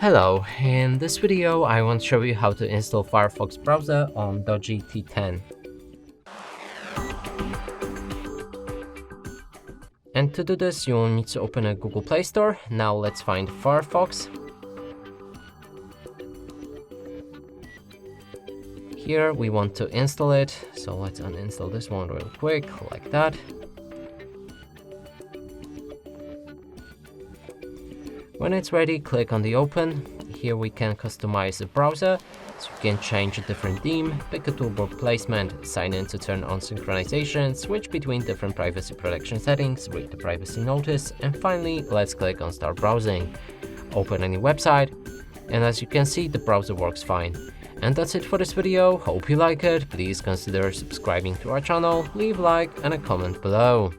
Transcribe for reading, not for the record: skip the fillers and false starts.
Hello, in this video I want to show you how to install Firefox browser on Doogee T10. And to do this you will need to open a Google Play Store. Now let's find Firefox. Here we want to install it, so let's uninstall this one real quick, like that. When it's ready, click on the open. Here we can customize the browser, so you can change a different theme, pick a toolbar placement, sign in to turn on synchronization, switch between different privacy protection settings, read the privacy notice, and finally, let's click on start browsing. Open any website, and as you can see, the browser works fine. And that's it for this video. Hope you like it. Please consider subscribing to our channel, leave a like and a comment below.